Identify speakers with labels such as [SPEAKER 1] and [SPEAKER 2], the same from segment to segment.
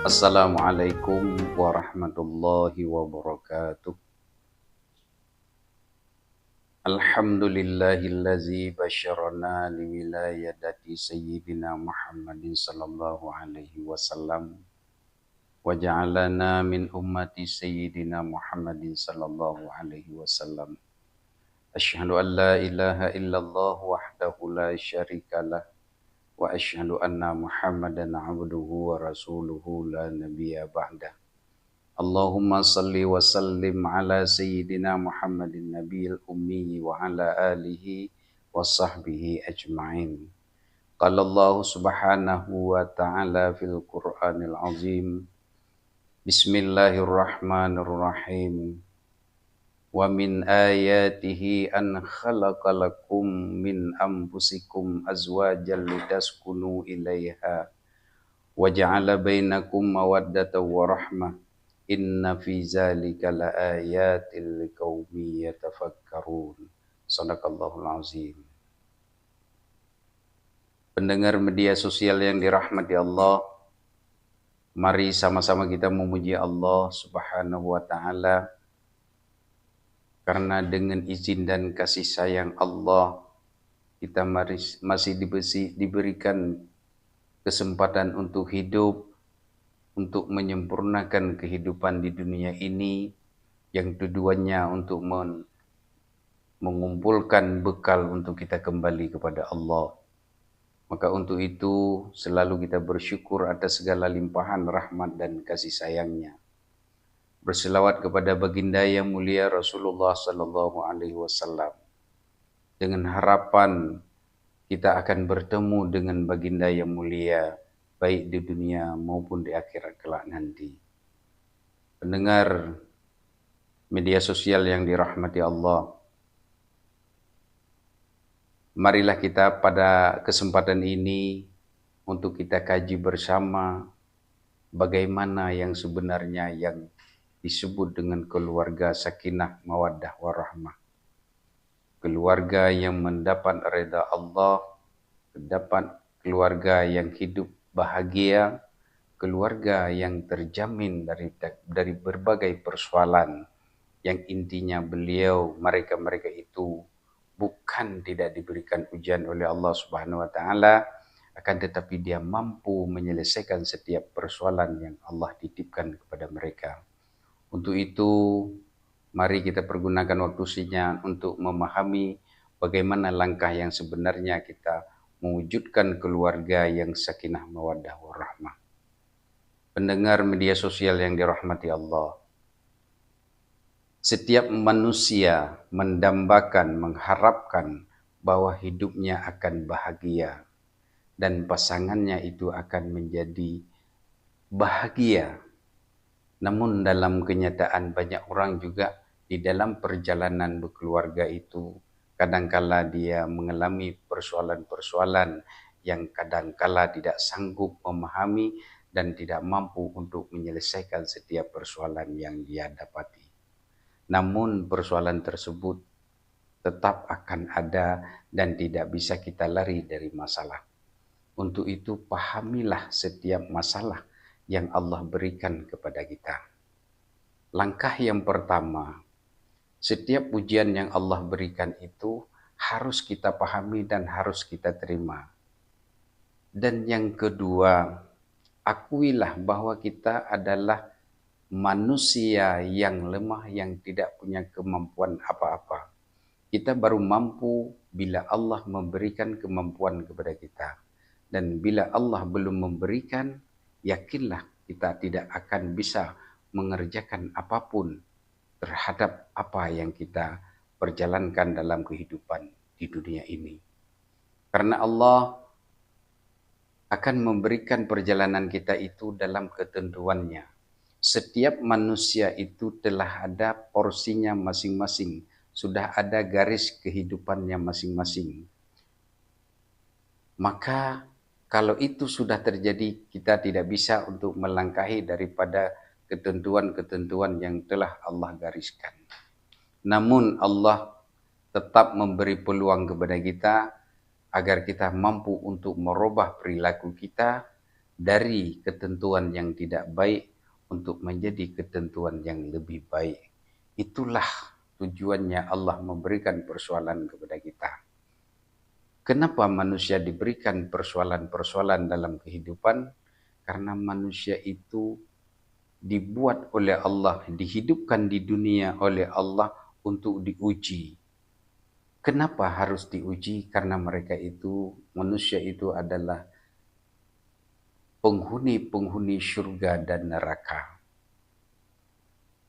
[SPEAKER 1] Assalamualaikum warahmatullahi wabarakatuh. Alhamdulillahillazi basyarana liwilayadati sayyidina Muhammadin sallallahu alaihi wasallam wa ja'alana min ummati sayyidina Muhammadin sallallahu alaihi wasallam. Asyhadu an la ilaha illallah wahdahu la syarikalah wa asyhadu anna Muhammadan abduhu wa rasuluhu la nabiyya ba'dah. Allahumma salli wa sallim ala sayyidina Muhammadin nabiyil ummi wa ala alihi wa sahbihi ajma'in. Qala Allah subhanahu wa ta'ala fil Qur'anil azim. Bismillahirrahmanirrahim. Wa min ayatihi an khalaqalakum min anfusikum azwajan litaskunu ilaiha wa ja'ala bainakum mawaddatan wa rahmah. Inna fi zalika laayatil liqaumin yatafakkarun. Shadaqallahul azim. Pendengar media sosial yang dirahmati Allah, mari sama-sama kita memuji Allah Subhanahu wa taala, karena dengan izin dan kasih sayang Allah kita masih diberikan kesempatan untuk hidup, untuk menyempurnakan kehidupan di dunia ini, yang tujuannya untuk mengumpulkan bekal untuk kita kembali kepada Allah. Maka untuk itu selalu kita bersyukur atas segala limpahan rahmat dan kasih sayangnya. Berselawat kepada baginda yang mulia Rasulullah sallallahu alaihi wasallam, dengan harapan kita akan bertemu dengan baginda yang mulia baik di dunia maupun di akhirat kelak nanti. Pendengar media sosial yang dirahmati Allah, marilah kita pada kesempatan ini untuk kita kaji bersama bagaimana yang sebenarnya yang disebut dengan keluarga sakinah mawaddah warahmah. Keluarga yang mendapat redha Allah, mendapat keluarga yang hidup bahagia, keluarga yang terjamin dari berbagai persoalan, yang intinya mereka itu bukan tidak diberikan ujian oleh Allah Subhanahu wa taala, akan tetapi dia mampu menyelesaikan setiap persoalan yang Allah titipkan kepada mereka. Untuk itu mari kita pergunakan waktu siang untuk memahami bagaimana langkah yang sebenarnya kita mewujudkan keluarga yang sakinah mawaddah warahmah. Pendengar media sosial yang dirahmati Allah, setiap manusia mendambakan, mengharapkan bahwa hidupnya akan bahagia dan pasangannya itu akan menjadi bahagia. Namun dalam kenyataan banyak orang juga di dalam perjalanan berkeluarga itu kadangkala dia mengalami persoalan-persoalan yang kadangkala tidak sanggup memahami dan tidak mampu untuk menyelesaikan setiap persoalan yang dia dapati. Namun persoalan tersebut tetap akan ada dan tidak bisa kita lari dari masalah. Untuk itu pahamilah setiap masalah yang Allah berikan kepada kita. Langkah yang pertama, setiap ujian yang Allah berikan itu harus kita pahami dan harus kita terima. Dan yang kedua, akuilah bahwa kita adalah manusia yang lemah, yang tidak punya kemampuan apa-apa. Kita baru mampu bila Allah memberikan kemampuan kepada kita. Dan bila Allah belum memberikan, yakinlah kita tidak akan bisa mengerjakan apapun terhadap apa yang kita perjalankan dalam kehidupan di dunia ini. Karena Allah akan memberikan perjalanan kita itu dalam ketentuannya. Setiap manusia itu telah ada porsinya masing-masing, sudah ada garis kehidupannya masing-masing. Maka kalau itu sudah terjadi, kita tidak bisa untuk melangkahi daripada ketentuan-ketentuan yang telah Allah gariskan. Namun Allah tetap memberi peluang kepada kita agar kita mampu untuk merubah perilaku kita dari ketentuan yang tidak baik untuk menjadi ketentuan yang lebih baik. Itulah tujuannya Allah memberikan persoalan kepada kita. Kenapa manusia diberikan persoalan-persoalan dalam kehidupan? Karena manusia itu dibuat oleh Allah, dihidupkan di dunia oleh Allah untuk diuji. Kenapa harus diuji? Karena mereka itu, manusia itu adalah penghuni-penghuni syurga dan neraka.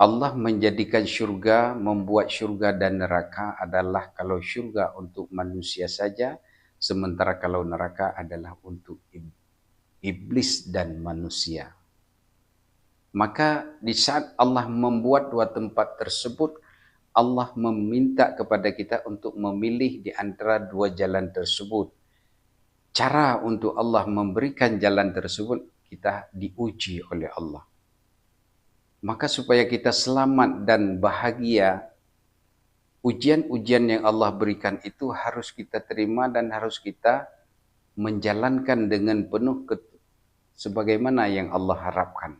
[SPEAKER 1] Allah menjadikan syurga, membuat syurga dan neraka adalah kalau syurga untuk manusia saja, sementara kalau neraka adalah untuk iblis dan manusia. Maka di saat Allah membuat dua tempat tersebut, Allah meminta kepada kita untuk memilih di antara dua jalan tersebut. Cara untuk Allah memberikan jalan tersebut, kita diuji oleh Allah. Maka supaya kita selamat dan bahagia, ujian-ujian yang Allah berikan itu harus kita terima dan harus kita menjalankan dengan penuh sebagaimana yang Allah harapkan.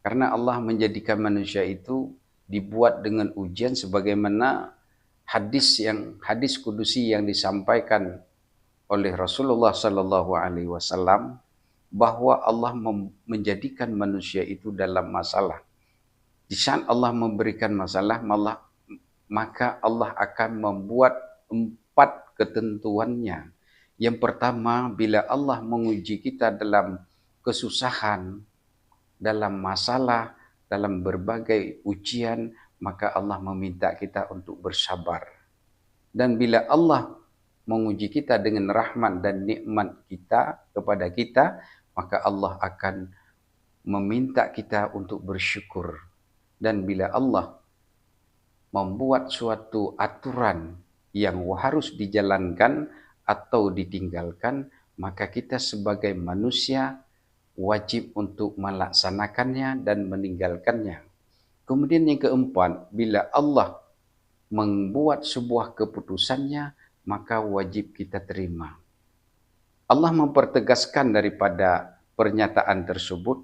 [SPEAKER 1] Karena Allah menjadikan manusia itu dibuat dengan ujian sebagaimana hadis kudusi yang disampaikan oleh Rasulullah sallallahu alaihi wasallam, bahwa Allah menjadikan manusia itu dalam masalah. Di saat Allah memberikan masalah, maka Allah akan membuat 4 ketentuannya. Yang pertama, bila Allah menguji kita dalam kesusahan, dalam masalah, dalam berbagai ujian, maka Allah meminta kita untuk bersabar. Dan bila Allah menguji kita dengan rahmat dan nikmat kita kepada kita, maka Allah akan meminta kita untuk bersyukur. Dan bila Allah membuat suatu aturan yang harus dijalankan atau ditinggalkan, maka kita sebagai manusia wajib untuk melaksanakannya dan meninggalkannya. Kemudian yang keempat, bila Allah membuat sebuah keputusannya, maka wajib kita terima. Allah mempertegaskan daripada pernyataan tersebut,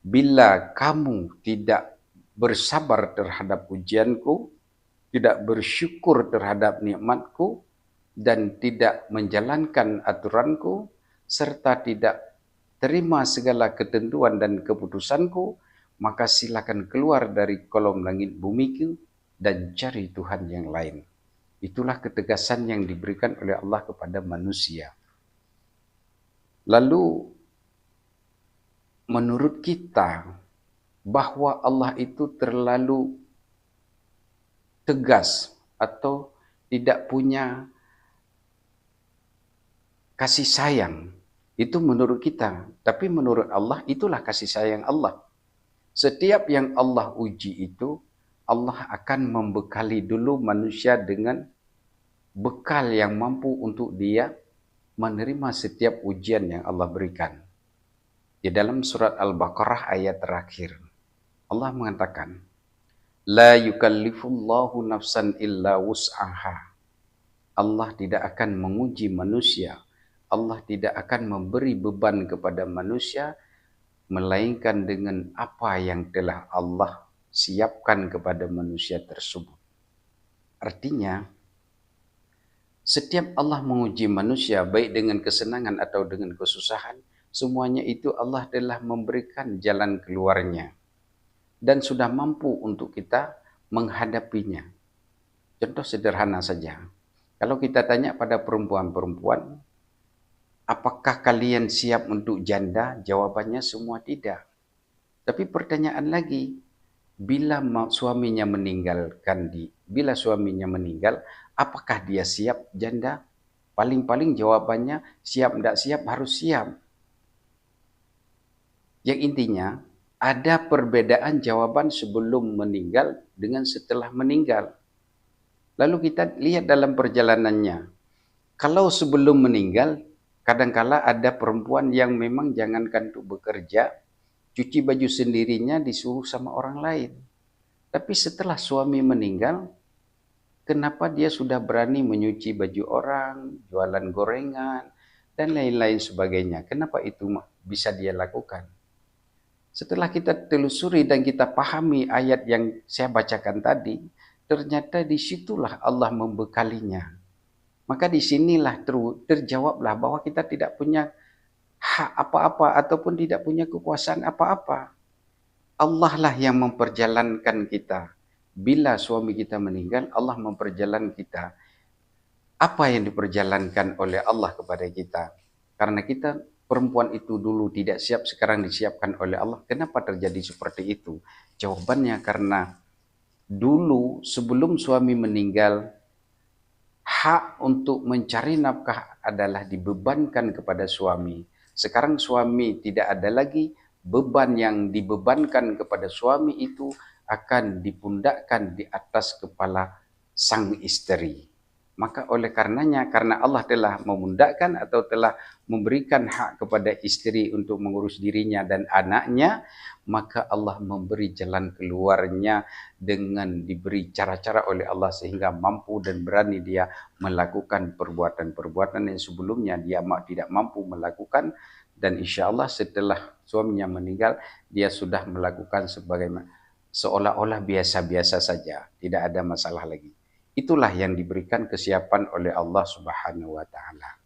[SPEAKER 1] bila kamu tidak bersabar terhadap ujianku, tidak bersyukur terhadap nikmatku, dan tidak menjalankan aturanku, serta tidak terima segala ketentuan dan keputusanku, maka silakan keluar dari kolom langit bumiku dan cari Tuhan yang lain. Itulah ketegasan yang diberikan oleh Allah kepada manusia. Lalu menurut kita bahwa Allah itu terlalu tegas atau tidak punya kasih sayang, itu menurut kita. Tapi menurut Allah itulah kasih sayang Allah. Setiap yang Allah uji itu, Allah akan membekali dulu manusia dengan bekal yang mampu untuk dia menerima setiap ujian yang Allah berikan. Di dalam surat Al-Baqarah ayat terakhir, Allah mengatakan, La yukallifullahu nafsan illa wus'aha. Allah tidak akan menguji manusia. Allah tidak akan memberi beban kepada manusia, melainkan dengan apa yang telah Allah siapkan kepada manusia tersebut. Artinya, setiap Allah menguji manusia, baik dengan kesenangan atau dengan kesusahan, semuanya itu Allah telah memberikan jalan keluarnya dan sudah mampu untuk kita menghadapinya. Contoh sederhana saja. Kalau kita tanya pada perempuan-perempuan, apakah kalian siap untuk janda? Jawabannya semua tidak. Tapi pertanyaan lagi, bila suaminya meninggal, apakah dia siap janda? Paling-paling jawabannya siap tidak siap, harus siap. Yang intinya, ada perbedaan jawaban sebelum meninggal dengan setelah meninggal. Lalu kita lihat dalam perjalanannya. Kalau sebelum meninggal, kadangkala ada perempuan yang memang jangankan untuk bekerja, cuci baju sendirinya disuruh sama orang lain. Tapi setelah suami meninggal, kenapa dia sudah berani menyuci baju orang, jualan gorengan, dan lain-lain sebagainya? Kenapa itu bisa dia lakukan. Setelah kita telusuri dan kita pahami ayat yang saya bacakan tadi, ternyata disitulah Allah membekalinya. Maka disinilah terjawablah bahwa kita tidak punya hak apa-apa ataupun tidak punya kekuasaan apa-apa. Allah lah yang memperjalankan kita. Bila suami kita meninggal, Allah memperjalankan kita. Apa yang diperjalankan oleh Allah kepada kita? Karena kita perempuan itu dulu tidak siap, sekarang disiapkan oleh Allah. Kenapa terjadi seperti itu? Jawabannya karena dulu sebelum suami meninggal, hak untuk mencari nafkah adalah dibebankan kepada suami. Sekarang suami tidak ada lagi, beban yang dibebankan kepada suami itu akan dipundakkan di atas kepala sang istri. Maka oleh karenanya, karena Allah telah memundakkan atau telah memberikan hak kepada istri untuk mengurus dirinya dan anaknya, maka Allah memberi jalan keluarnya dengan diberi cara-cara oleh Allah sehingga mampu dan berani dia melakukan perbuatan-perbuatan yang sebelumnya dia tidak mampu melakukan. Dan insya Allah setelah suaminya meninggal, dia sudah melakukan sebagaimana seolah-olah biasa-biasa saja, tidak ada masalah lagi. Itulah yang diberikan kesiapan oleh Allah Subhanahu wa Ta'ala.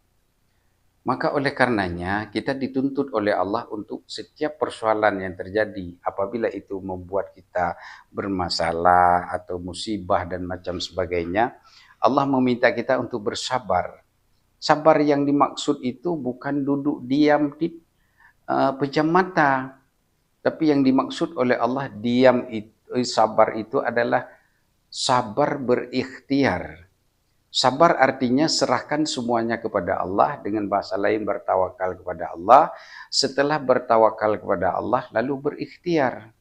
[SPEAKER 1] Maka oleh karenanya kita dituntut oleh Allah untuk setiap persoalan yang terjadi, apabila itu membuat kita bermasalah atau musibah dan macam sebagainya, Allah meminta kita untuk bersabar. Sabar yang dimaksud itu bukan duduk diam di pejam mata, tapi yang dimaksud oleh Allah diam itu, sabar itu adalah sabar berikhtiar. Sabar artinya serahkan semuanya kepada Allah, dengan bahasa lain bertawakal kepada Allah. Setelah bertawakal kepada Allah, lalu berikhtiar.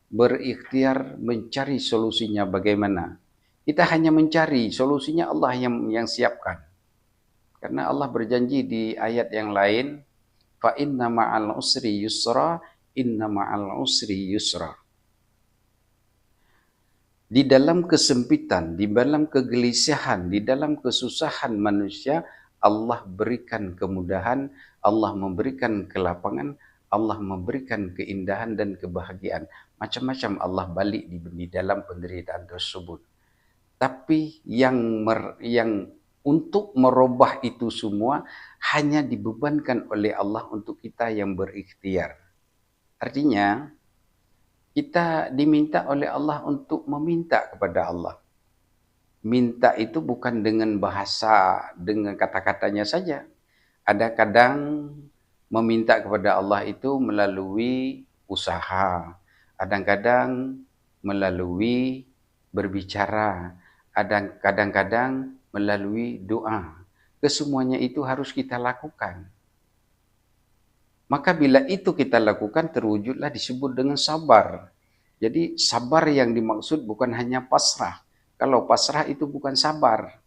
[SPEAKER 1] Berikhtiar mencari solusinya bagaimana. Kita hanya mencari, solusinya Allah yang siapkan. Karena Allah berjanji di ayat yang lain, fa inna ma'al usri yusra, inna ma'al usri yusra. Di dalam kesempitan, di dalam kegelisahan, di dalam kesusahan manusia, Allah berikan kemudahan, Allah memberikan kelapangan, Allah memberikan keindahan dan kebahagiaan. Macam-macam Allah balik di dalam penderitaan tersebut. Tapi yang untuk merubah itu semua hanya dibebankan oleh Allah untuk kita yang berikhtiar. Artinya, kita diminta oleh Allah untuk meminta kepada Allah. Minta itu bukan dengan bahasa, dengan kata-katanya saja. Ada kadang meminta kepada Allah itu melalui usaha. Kadang-kadang melalui berbicara. Kadang-kadang melalui doa. Kesemuanya itu harus kita lakukan. Maka bila itu kita lakukan, terwujudlah disebut dengan sabar. Jadi sabar yang dimaksud bukan hanya pasrah. Kalau pasrah itu bukan sabar.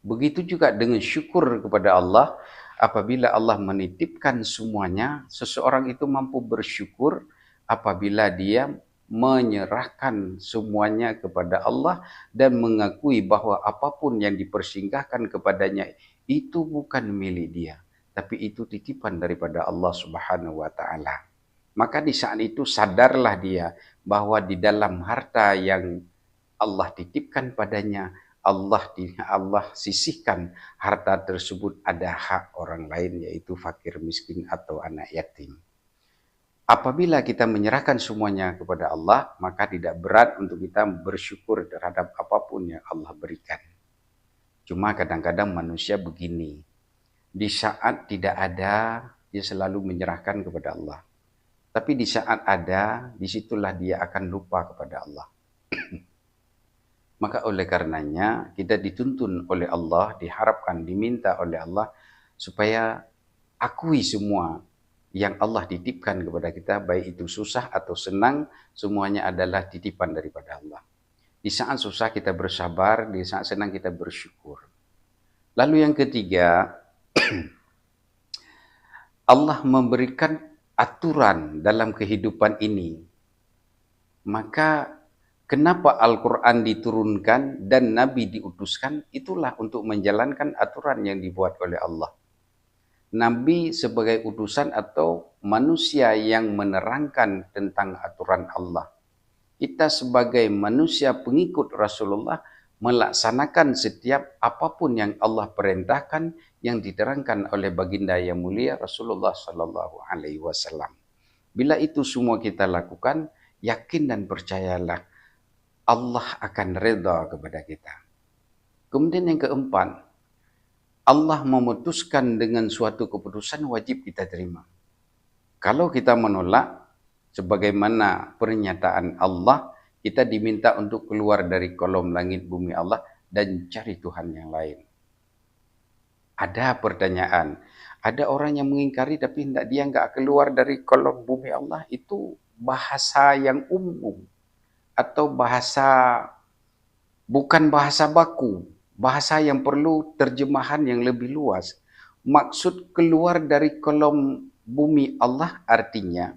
[SPEAKER 1] Begitu juga dengan syukur kepada Allah. Apabila Allah menitipkan semuanya, seseorang itu mampu bersyukur apabila dia menyerahkan semuanya kepada Allah dan mengakui bahwa apapun yang dipersinggahkan kepadanya itu bukan milik dia, tapi itu titipan daripada Allah Subhanahu wa Ta'ala. Maka di saat itu sadarlah dia bahwa di dalam harta yang Allah titipkan padanya, Allah sisihkan harta tersebut ada hak orang lain, yaitu fakir miskin atau anak yatim. Apabila kita menyerahkan semuanya kepada Allah, maka tidak berat untuk kita bersyukur terhadap apapun yang Allah berikan. Cuma kadang-kadang manusia begini, di saat tidak ada, dia selalu menyerahkan kepada Allah. Tapi di saat ada, disitulah dia akan lupa kepada Allah. Maka oleh karenanya, kita dituntun oleh Allah, diharapkan, diminta oleh Allah, supaya akui semua yang Allah titipkan kepada kita, baik itu susah atau senang, semuanya adalah titipan daripada Allah. Di saat susah kita bersabar, di saat senang kita bersyukur. Lalu yang ketiga, Allah memberikan aturan dalam kehidupan ini. Maka kenapa Al-Quran diturunkan dan Nabi diutuskan? Itulah untuk menjalankan aturan yang dibuat oleh Allah. Nabi sebagai utusan atau manusia yang menerangkan tentang aturan Allah. Kita sebagai manusia pengikut Rasulullah melaksanakan setiap apapun yang Allah perintahkan yang diterangkan oleh baginda yang mulia Rasulullah Sallallahu Alaihi Wasallam. Bila itu semua kita lakukan, yakin dan percayalah Allah akan redha kepada kita. Kemudian yang keempat, Allah memutuskan dengan suatu keputusan wajib kita terima. Kalau kita menolak, sebagaimana pernyataan Allah, kita diminta untuk keluar dari kolom langit bumi Allah dan cari Tuhan yang lain. Ada pertanyaan, ada orang yang mengingkari tapi dia nggak keluar dari kolom bumi Allah, itu bahasa yang umum atau bukan bahasa baku. Bahasa yang perlu terjemahan yang lebih luas. Maksud keluar dari kolom bumi Allah artinya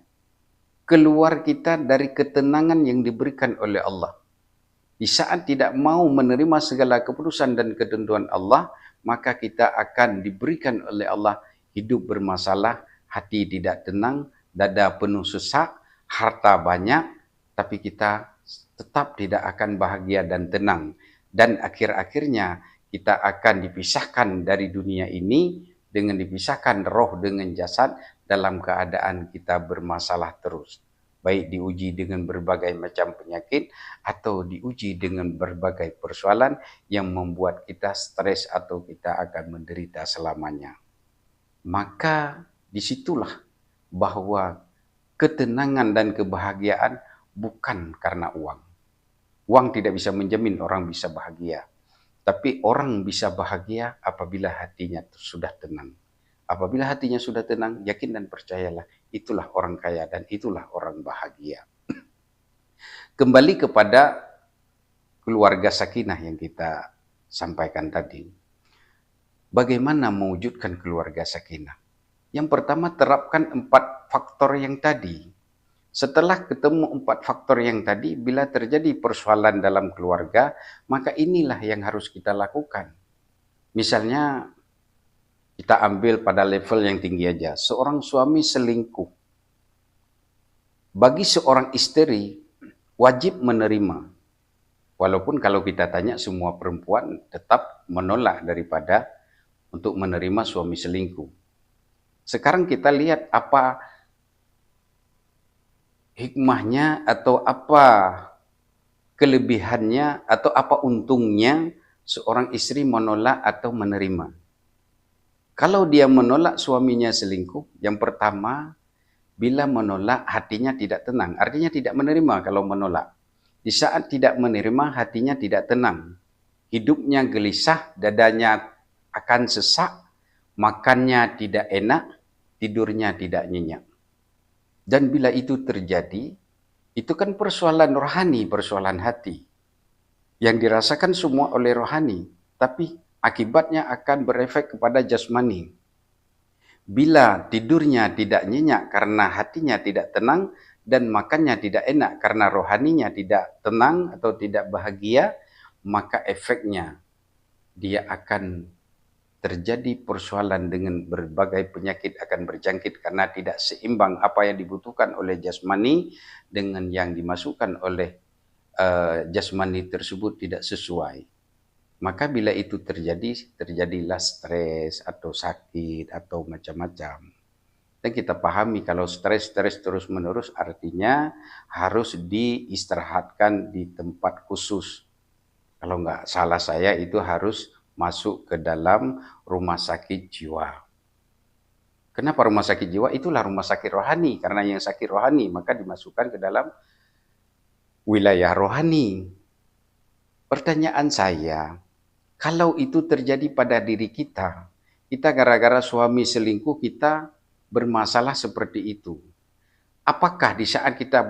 [SPEAKER 1] keluar kita dari ketenangan yang diberikan oleh Allah. Di saat tidak mau menerima segala keputusan dan ketentuan Allah, maka kita akan diberikan oleh Allah hidup bermasalah, hati tidak tenang, dada penuh sesak, harta banyak, tapi kita tetap tidak akan bahagia dan tenang. Dan akhir-akhirnya kita akan dipisahkan dari dunia ini dengan dipisahkan roh dengan jasad dalam keadaan kita bermasalah terus. Baik diuji dengan berbagai macam penyakit atau diuji dengan berbagai persoalan yang membuat kita stres atau kita akan menderita selamanya. Maka disitulah bahwa ketenangan dan kebahagiaan bukan karena uang. Uang tidak bisa menjamin orang bisa bahagia. Tapi orang bisa bahagia apabila hatinya sudah tenang. Apabila hatinya sudah tenang, yakin dan percayalah, itulah orang kaya dan itulah orang bahagia. Kembali kepada keluarga sakinah yang kita sampaikan tadi. Bagaimana mewujudkan keluarga sakinah? Yang pertama, terapkan 4 faktor yang tadi. Setelah ketemu 4 faktor yang tadi, bila terjadi persoalan dalam keluarga, maka inilah yang harus kita lakukan. Misalnya, kita ambil pada level yang tinggi aja. Seorang suami selingkuh. Bagi seorang istri, wajib menerima. Walaupun kalau kita tanya, semua perempuan tetap menolak daripada untuk menerima suami selingkuh. Sekarang kita lihat apa hikmahnya atau apa kelebihannya atau apa untungnya seorang istri menolak atau menerima. Kalau dia menolak suaminya selingkuh, yang pertama, bila menolak hatinya tidak tenang. Artinya tidak menerima kalau menolak. Di saat tidak menerima hatinya tidak tenang. Hidupnya gelisah, dadanya akan sesak, makannya tidak enak, tidurnya tidak nyenyak. Dan bila itu terjadi, itu kan persoalan rohani, persoalan hati. Yang dirasakan semua oleh rohani, tapi akibatnya akan berefek kepada jasmani. Bila tidurnya tidak nyenyak karena hatinya tidak tenang, dan makannya tidak enak karena rohaninya tidak tenang atau tidak bahagia, maka efeknya dia akan terjadi persoalan dengan berbagai penyakit akan berjangkit karena tidak seimbang apa yang dibutuhkan oleh jasmani dengan yang dimasukkan oleh jasmani tersebut tidak sesuai. Maka bila itu terjadilah stres atau sakit atau macam-macam. Dan kita pahami kalau stres terus menerus artinya harus diistirahatkan di tempat khusus. Kalau nggak salah saya itu harus masuk ke dalam rumah sakit jiwa. Kenapa rumah sakit jiwa? Itulah rumah sakit rohani. Karena yang sakit rohani maka dimasukkan ke dalam wilayah rohani. Pertanyaan saya, kalau itu terjadi pada diri kita gara-gara suami selingkuh kita bermasalah seperti itu. Apakah di saat kita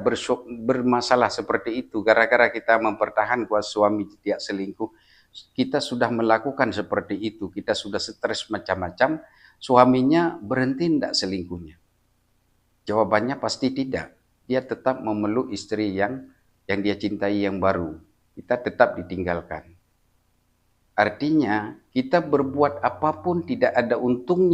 [SPEAKER 1] bermasalah seperti itu, gara-gara kita mempertahankan suami tidak selingkuh, kita sudah melakukan seperti itu, kita sudah stres macam-macam, suaminya berhenti tidak selingkuhnya? Jawabannya pasti tidak. Dia tetap memeluk istri yang dia cintai yang baru. Kita tetap ditinggalkan. Artinya, kita berbuat apapun tidak ada untungnya